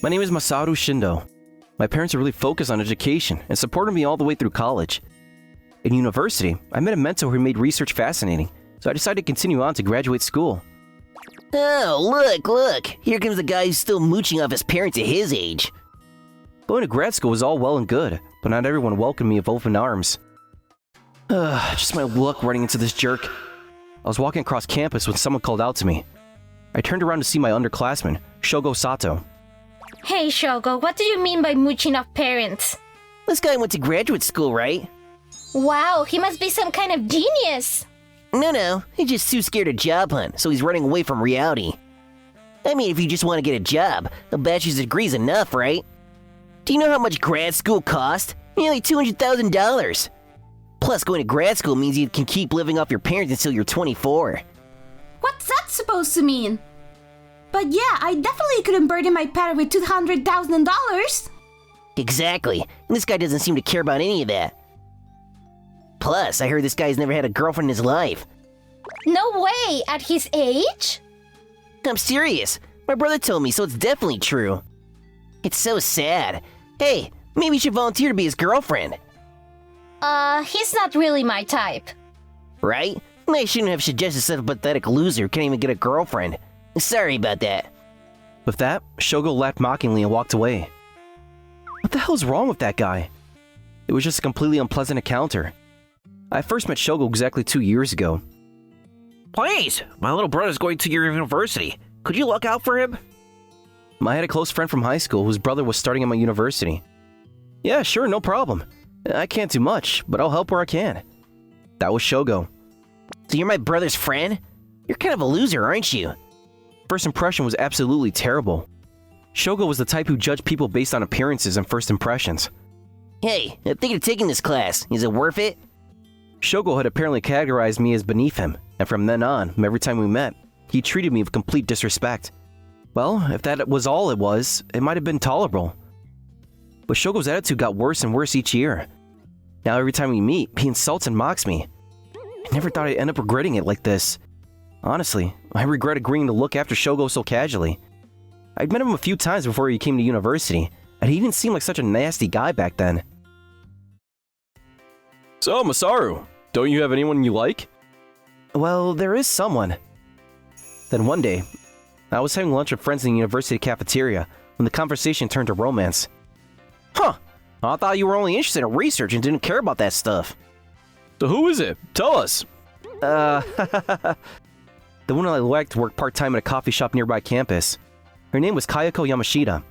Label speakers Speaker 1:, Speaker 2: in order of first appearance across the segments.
Speaker 1: My name is Masaru Shindo. My parents are really focused on education and supported me all the way through college. In university, I met a mentor who made research fascinating, so I decided to continue on to graduate school.
Speaker 2: Oh, look! Here comes the guy who's still mooching off his parents at his age.
Speaker 1: Going to grad school was all well and good, but not everyone welcomed me with open arms. Just my luck running into this jerk. I was walking across campus when someone called out to me. I turned around to see my underclassman, Shogo Sato.
Speaker 3: Hey Shogo, what do you mean by mooching off parents?
Speaker 2: This guy went to graduate school, right?
Speaker 3: Wow, he must be some kind of genius!
Speaker 2: No, he's just too scared to job hunt, so he's running away from reality. I mean, if you just want to get a job, a bachelor's degree's enough, right? Do you know how much grad school costs? Nearly $200,000. Plus, going to grad school means you can keep living off your parents until you're 24.
Speaker 4: What's that supposed to mean? But yeah, I definitely couldn't burden my parent with $200,000.
Speaker 2: Exactly, and this guy doesn't seem to care about any of that. Plus, I heard this guy's never had a girlfriend in his life.
Speaker 3: No way! At his age?
Speaker 2: I'm serious. My brother told me, so it's definitely true. It's so sad. Hey, maybe you should volunteer to be his girlfriend.
Speaker 3: He's not really my type.
Speaker 2: Right? I shouldn't have suggested such a pathetic loser who can't even get a girlfriend. Sorry about that.
Speaker 1: With that, Shogo laughed mockingly and walked away. What the hell's wrong with that guy? It was just a completely unpleasant encounter. I first met Shogo exactly 2 years ago.
Speaker 5: Please, my little brother's going to your university. Could you look out for him?
Speaker 1: I had a close friend from high school whose brother was starting at my university. Yeah, sure, no problem. I can't do much, but I'll help where I can. That was Shogo.
Speaker 2: So you're my brother's friend? You're kind of a loser, aren't you?
Speaker 1: First impression was absolutely terrible. Shogo was the type who judged people based on appearances and first impressions.
Speaker 2: Hey, I'm thinking of taking this class. Is it worth it?
Speaker 1: Shogo had apparently categorized me as beneath him, and from then on, every time we met, he treated me with complete disrespect. Well, if that was all it was, it might have been tolerable. But Shogo's attitude got worse and worse each year. Now every time we meet, he insults and mocks me. I never thought I'd end up regretting it like this. Honestly, I regret agreeing to look after Shogo so casually. I'd met him a few times before he came to university, and he didn't seem like such a nasty guy back then. So, Masaru, don't you have anyone you like? Well, there is someone. Then one day, I was having lunch with friends in the university cafeteria when the conversation turned to romance. Huh, I thought you were only interested in research and didn't care about that stuff. So who is it? Tell us. The woman I liked worked part-time at a coffee shop nearby campus. Her name was Kayako Yamashita.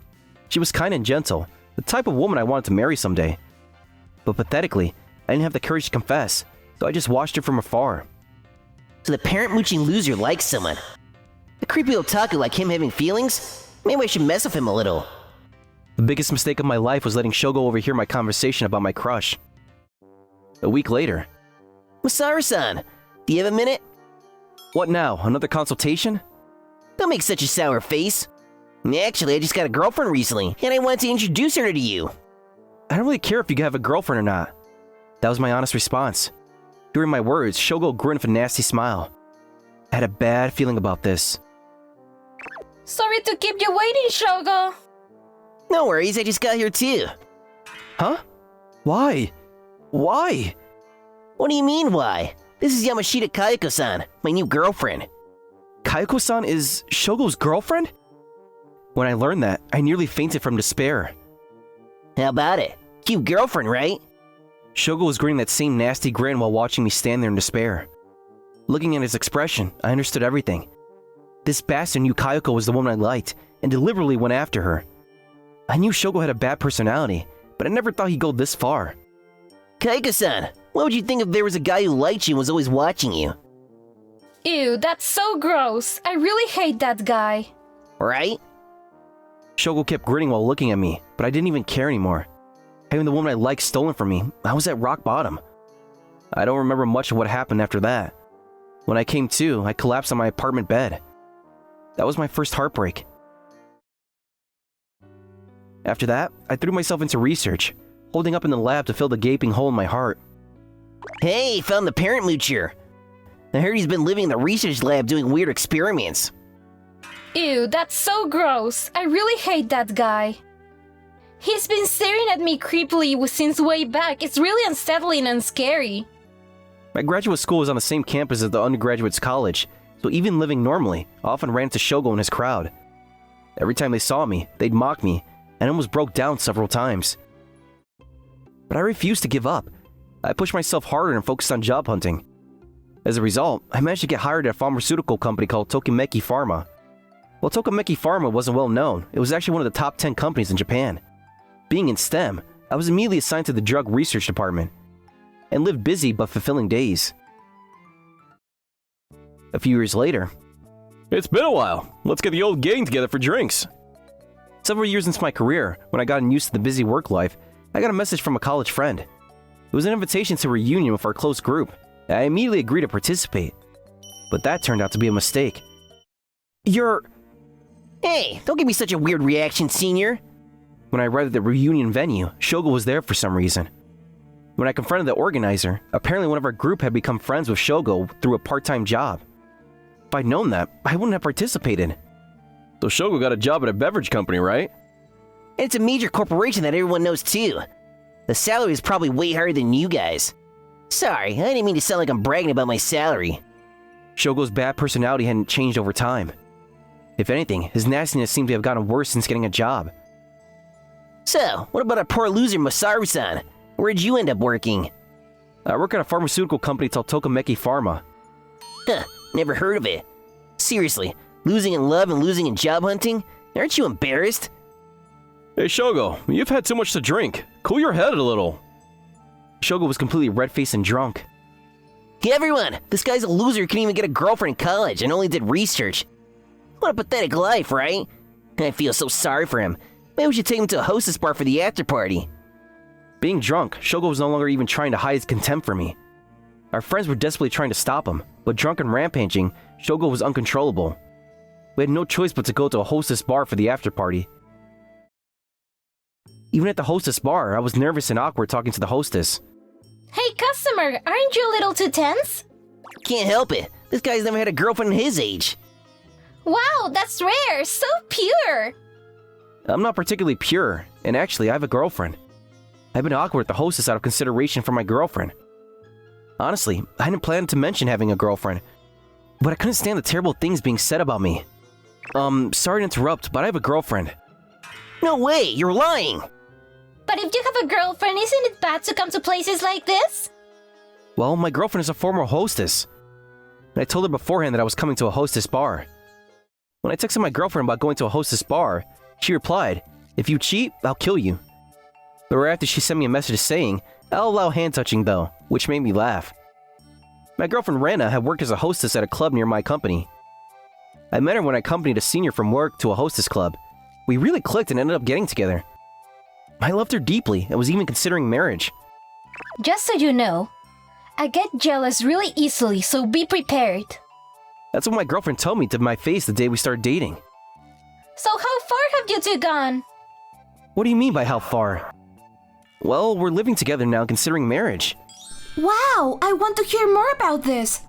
Speaker 1: She was kind and gentle, the type of woman I wanted to marry someday. But pathetically, I didn't have the courage to confess, so I just watched her from afar.
Speaker 2: So the parent-mooching loser likes someone. A creepy otaku like him having feelings? Maybe I should mess with him a little.
Speaker 1: The biggest mistake of my life was letting Shogo overhear my conversation about my crush. A week later.
Speaker 2: Masaru-san, do you have a minute?
Speaker 1: What now, another consultation?
Speaker 2: Don't make such a sour face. Actually, I just got a girlfriend recently, and I wanted to introduce her to you.
Speaker 1: I don't really care if you have a girlfriend or not. That was my honest response. Hearing my words, Shogo grinned with a nasty smile. I had a bad feeling about this.
Speaker 3: Sorry to keep you waiting, Shogo.
Speaker 2: No worries, I just got here too.
Speaker 1: Huh? Why? Why?
Speaker 2: What do you mean, why? This is Yamashita Kayako-san, my new girlfriend.
Speaker 1: Kayako-san is Shogo's girlfriend? When I learned that, I nearly fainted from despair.
Speaker 2: How about it? Cute girlfriend, right?
Speaker 1: Shogo was grinning that same nasty grin while watching me stand there in despair. Looking at his expression, I understood everything. This bastard knew Kayako was the woman I liked, and deliberately went after her. I knew Shogo had a bad personality, but I never thought he'd go this far.
Speaker 2: Kayako-san, what would you think if there was a guy who liked you and was always watching you?
Speaker 3: Ew, that's so gross. I really hate that guy.
Speaker 2: Right?
Speaker 1: Shogo kept grinning while looking at me, but I didn't even care anymore. Having the woman I liked stolen from me, I was at rock bottom. I don't remember much of what happened after that. When I came to, I collapsed on my apartment bed. That was my first heartbreak. After that, I threw myself into research, holding up in the lab to fill the gaping hole in my heart.
Speaker 2: Hey, found the parent moocher. I heard he's been living in the research lab doing weird experiments.
Speaker 3: Ew, that's so gross. I really hate that guy. He's been staring at me creepily since way back. It's really unsettling and scary.
Speaker 1: My graduate school was on the same campus as the undergraduates' college, so even living normally, I often ran into Shogo and his crowd. Every time they saw me, they'd mock me, and almost broke down several times. But I refused to give up. I pushed myself harder and focused on job hunting. As a result, I managed to get hired at a pharmaceutical company called Tokimeki Pharma. While Tokimeki Pharma wasn't well known, it was actually one of the top 10 companies in Japan. Being in STEM, I was immediately assigned to the drug research department, and lived busy but fulfilling days. A few years later, "It's been a while. Let's get the old gang together for drinks." Several years into my career, when I gotten used to the busy work life, I got a message from a college friend. It was an invitation to a reunion with our close group, and I immediately agreed to participate. But that turned out to be a mistake. "You're..."
Speaker 2: Hey, don't give me such a weird reaction, senior.
Speaker 1: When I arrived at the reunion venue, Shogo was there for some reason. When I confronted the organizer, apparently one of our group had become friends with Shogo through a part-time job. If I'd known that, I wouldn't have participated. "So Shogo got a job at a beverage company, right?"
Speaker 2: And it's a major corporation that everyone knows too. The salary is probably way higher than you guys. Sorry, I didn't mean to sound like I'm bragging about my salary.
Speaker 1: Shogo's bad personality hadn't changed over time. If anything, his nastiness seemed to have gotten worse since getting a job.
Speaker 2: So, what about our poor loser Masaru-san? Where'd you end up working?
Speaker 1: I work at a pharmaceutical company called Tokimeki Pharma.
Speaker 2: Huh, never heard of it. Seriously, losing in love and losing in job hunting? Aren't you embarrassed?
Speaker 1: "Hey Shogo, you've had too much to drink. Cool your head a little." Shogo was completely red-faced and drunk.
Speaker 2: Hey everyone, this guy's a loser who couldn't even get a girlfriend in college and only did research. What a pathetic life, right? I feel so sorry for him. Maybe we should take him to a hostess bar for the after party.
Speaker 1: Being drunk, Shogo was no longer even trying to hide his contempt for me. Our friends were desperately trying to stop him, but drunk and rampaging, Shogo was uncontrollable. We had no choice but to go to a hostess bar for the after party. Even at the hostess bar, I was nervous and awkward talking to the hostess.
Speaker 3: Hey, customer, aren't you a little too tense?
Speaker 2: Can't help it. This guy's never had a girlfriend his age.
Speaker 3: Wow, that's rare, so pure.
Speaker 1: I'm not particularly pure, and actually, I have a girlfriend. I've been awkward at the hostess out of consideration for my girlfriend. Honestly, I hadn't planned to mention having a girlfriend, but I couldn't stand the terrible things being said about me. Sorry to interrupt, but I have a girlfriend.
Speaker 2: No way, you're lying.
Speaker 3: But if you have a girlfriend, isn't it bad to come to places like this?
Speaker 1: Well, my girlfriend is a former hostess. And I told her beforehand that I was coming to a hostess bar. When I texted my girlfriend about going to a hostess bar, she replied, "If you cheat, I'll kill you." But right after she sent me a message saying, "I'll allow hand touching though," which made me laugh. My girlfriend Rana had worked as a hostess at a club near my company. I met her when I accompanied a senior from work to a hostess club. We really clicked and ended up getting together. I loved her deeply and was even considering marriage.
Speaker 3: Just so you know, I get jealous really easily, so be prepared.
Speaker 1: That's what my girlfriend told me to my face the day we started dating.
Speaker 3: So how far have you two gone?
Speaker 1: What do you mean by how far? Well, we're living together now considering marriage.
Speaker 4: Wow, I want to hear more about this.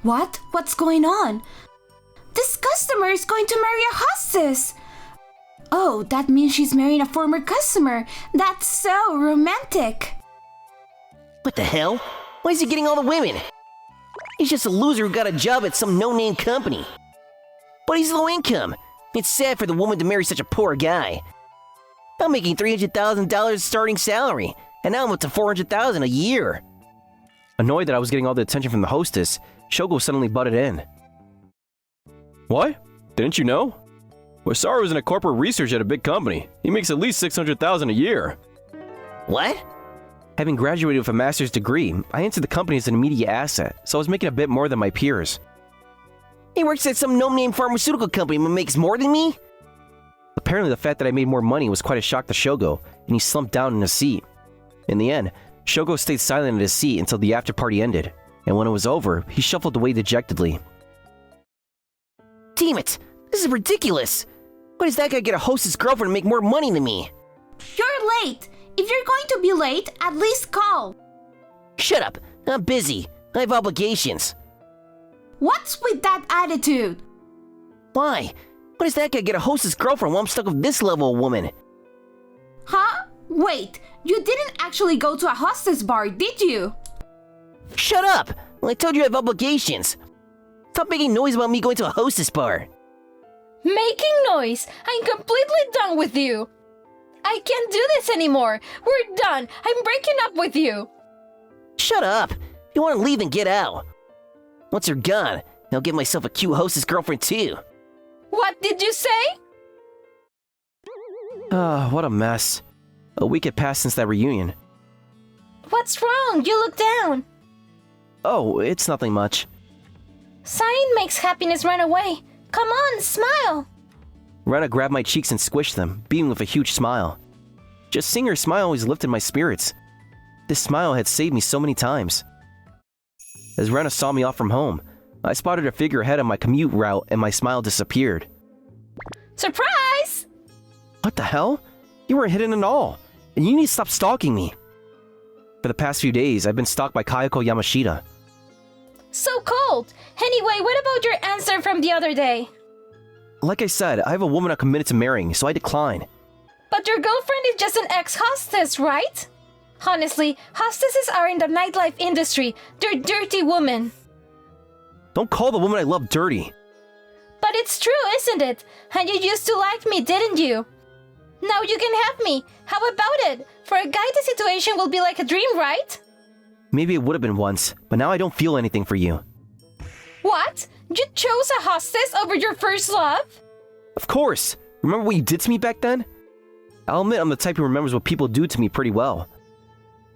Speaker 4: What? What's going on? This customer is going to marry a hostess. Oh, that means she's marrying a former customer. That's so romantic.
Speaker 2: What the hell? Why is he getting all the women? He's just a loser who got a job at some no-name company. But he's low income. It's sad for the woman to marry such a poor guy. I'm making $300,000 starting salary, and now I'm up to $400,000 a year.
Speaker 1: Annoyed that I was getting all the attention from the hostess, Shogo suddenly butted in. "What? Didn't you know? Wasaru was in a corporate research at a big company. He makes at least $600,000 a year."
Speaker 2: What?
Speaker 1: Having graduated with a master's degree, I entered the company as an immediate asset, so I was making a bit more than my peers.
Speaker 2: He works at some no-name pharmaceutical company but makes more than me?
Speaker 1: Apparently the fact that I made more money was quite a shock to Shogo, and he slumped down in his seat. In the end, Shogo stayed silent in his seat until the after party ended, and when it was over, he shuffled away dejectedly.
Speaker 2: Damn it! This is ridiculous! Why does that guy get a hostess girlfriend and make more money than me?
Speaker 4: You're late. If you're going to be late, at least call.
Speaker 2: Shut up! I'm busy. I have obligations.
Speaker 4: What's with that attitude?
Speaker 2: Why? Why does that guy get a hostess girlfriend while I'm stuck with this level of woman?
Speaker 4: Huh? Wait, you didn't actually go to a hostess bar, did you?
Speaker 2: Shut up! Well, I told you I have obligations. Stop making noise about me going to a hostess bar.
Speaker 3: Making noise? I'm completely done with you. I can't do this anymore. We're done. I'm breaking up with you.
Speaker 2: Shut up! If you want to leave, then get out. Once you're gone, I'll get myself a cute hostess girlfriend too.
Speaker 3: What did you say?
Speaker 1: What a mess. A week had passed since that reunion.
Speaker 3: What's wrong? You look down.
Speaker 1: Oh, it's nothing much.
Speaker 3: Sighing makes happiness run away. Come on, smile.
Speaker 1: Rena grabbed my cheeks and squished them, beaming with a huge smile. Just seeing her smile always lifted my spirits. This smile had saved me so many times. As Rena saw me off from home, I spotted a figure ahead on my commute route and my smile disappeared.
Speaker 3: Surprise!
Speaker 1: What the hell? You weren't hidden at all, and you need to stop stalking me. For the past few days, I've been stalked by Kayako Yamashita.
Speaker 3: So cold. Anyway, what about your answer from the other day?
Speaker 1: Like I said, I have a woman I'm committed to marrying, so I decline.
Speaker 3: But your girlfriend is just an ex-hostess, right? Honestly, hostesses are in the nightlife industry. They're dirty women.
Speaker 1: Don't call the woman I love dirty.
Speaker 3: But it's true, isn't it? And you used to like me, didn't you? Now you can have me. How about it? For a guy, the situation will be like a dream, right?
Speaker 1: Maybe it would have been once, but now I don't feel anything for you.
Speaker 3: What? You chose a hostess over your first love?
Speaker 1: Of course! Remember what you did to me back then? I'll admit I'm the type who remembers what people do to me pretty well.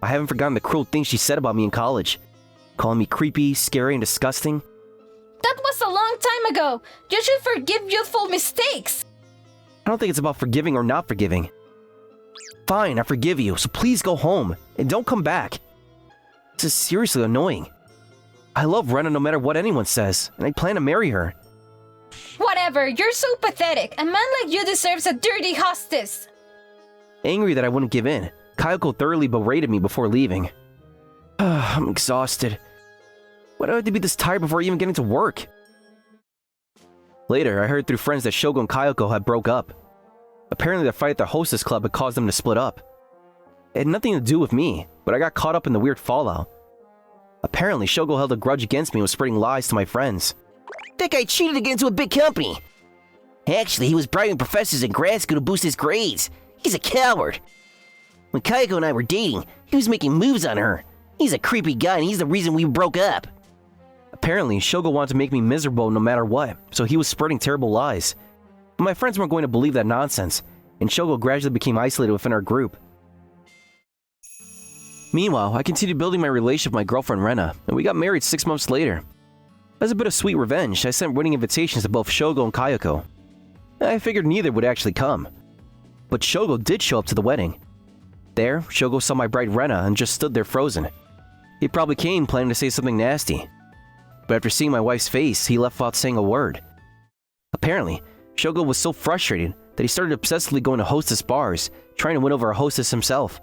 Speaker 1: I haven't forgotten the cruel things she said about me in college. Calling me creepy, scary, and disgusting.
Speaker 3: That was a long time ago. You should forgive youthful mistakes.
Speaker 1: I don't think it's about forgiving or not forgiving. Fine, I forgive you, so please go home, and don't come back. This is seriously annoying. I love Rena no matter what anyone says, and I plan to marry her.
Speaker 3: Whatever, you're so pathetic. A man like you deserves a dirty hostess.
Speaker 1: Angry that I wouldn't give in, Kayako thoroughly berated me before leaving. I'm exhausted. Why do I have to be this tired before even getting to work? Later, I heard through friends that Shogo and Kayako had broke up. Apparently the fight at the hostess club had caused them to split up. It had nothing to do with me, but I got caught up in the weird fallout. Apparently, Shogo held a grudge against me and was spreading lies to my friends.
Speaker 2: That guy cheated to get into a big company. Actually, he was bribing professors in grad school to boost his grades. He's a coward. When Kayako and I were dating, he was making moves on her. He's a creepy guy and he's the reason we broke up.
Speaker 1: Apparently, Shogo wanted to make me miserable no matter what, so he was spreading terrible lies. But my friends weren't going to believe that nonsense, and Shogo gradually became isolated within our group. Meanwhile, I continued building my relationship with my girlfriend Rena, and we got married 6 months later. As a bit of sweet revenge, I sent wedding invitations to both Shogo and Kayako. I figured neither would actually come. But Shogo did show up to the wedding. There, Shogo saw my bride Rena and just stood there frozen. He probably came planning to say something nasty. But after seeing my wife's face, he left without saying a word. Apparently, Shogo was so frustrated that he started obsessively going to hostess bars, trying to win over a hostess himself.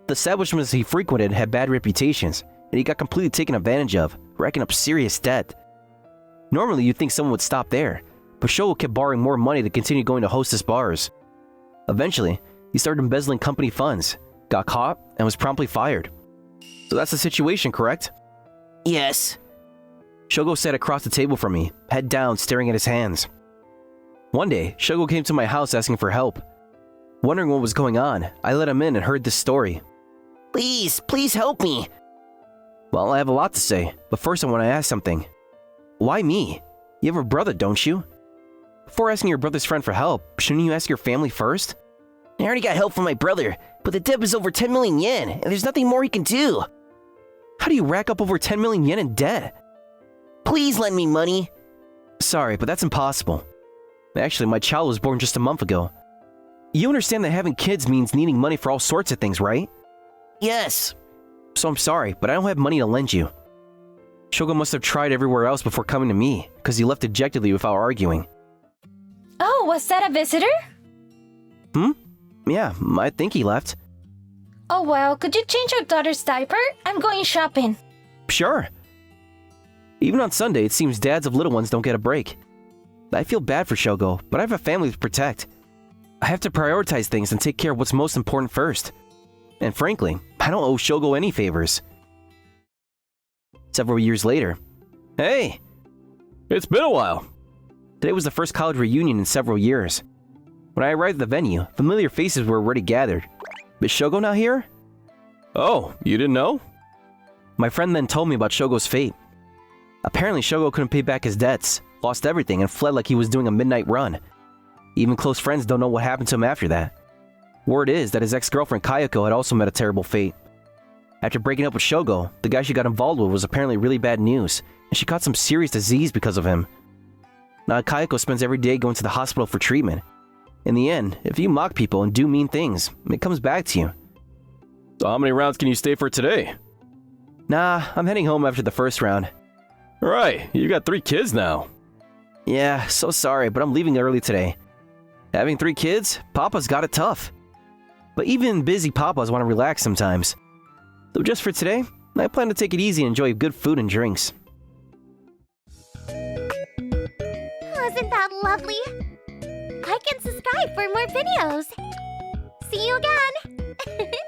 Speaker 1: The establishments he frequented had bad reputations, and he got completely taken advantage of, racking up serious debt. Normally, you'd think someone would stop there, but Shogo kept borrowing more money to continue going to hostess bars. Eventually, he started embezzling company funds, got caught, and was promptly fired. So that's the situation, correct?
Speaker 2: Yes.
Speaker 1: Shogo sat across the table from me, head down, staring at his hands. One day, Shogo came to my house asking for help. Wondering what was going on, I let him in and heard this story.
Speaker 2: Please help me.
Speaker 1: Well, I have a lot to say, but first I want to ask something. Why me? You have a brother, don't you? Before asking your brother's friend for help, shouldn't you ask your family first?
Speaker 2: I already got help from my brother, but the debt is over 10 million yen, and there's nothing more he can do.
Speaker 1: How do you rack up over 10 million yen in debt?
Speaker 2: Please lend me money.
Speaker 1: Sorry, but that's impossible. Actually, my child was born just a month ago. You understand that having kids means needing money for all sorts of things, right?
Speaker 2: Yes.
Speaker 1: So I'm sorry, but I don't have money to lend you. Shogo must have tried everywhere else before coming to me, because he left dejectedly without arguing.
Speaker 3: Oh, was that a visitor?
Speaker 1: Yeah, I think he left.
Speaker 3: Oh well, could you change your daughter's diaper? I'm going shopping.
Speaker 1: Sure. Even on Sunday, it seems dads of little ones don't get a break. I feel bad for Shogo, but I have a family to protect. I have to prioritize things and take care of what's most important first. And frankly, I don't owe Shogo any favors. Several years later. Hey! It's been a while. Today was the first college reunion in several years. When I arrived at the venue, familiar faces were already gathered. Is Shogo not here? Oh, you didn't know? My friend then told me about Shogo's fate. Apparently, Shogo couldn't pay back his debts, lost everything, and fled like he was doing a midnight run. Even close friends don't know what happened to him after that. Word is that his ex-girlfriend Kayako had also met a terrible fate. After breaking up with Shogo, the guy she got involved with was apparently really bad news, and she caught some serious disease because of him. Now Kayako spends every day going to the hospital for treatment. In the end, if you mock people and do mean things, it comes back to you. So how many rounds can you stay for today? Nah, I'm heading home after the first round. Right, you got 3 kids now. Yeah, so sorry, but I'm leaving early today. Having 3 kids, Papa's got it tough. But even busy Papas want to relax sometimes. So just for today, I plan to take it easy and enjoy good food and drinks.
Speaker 6: Wasn't that lovely? Like and subscribe for more videos. See you again!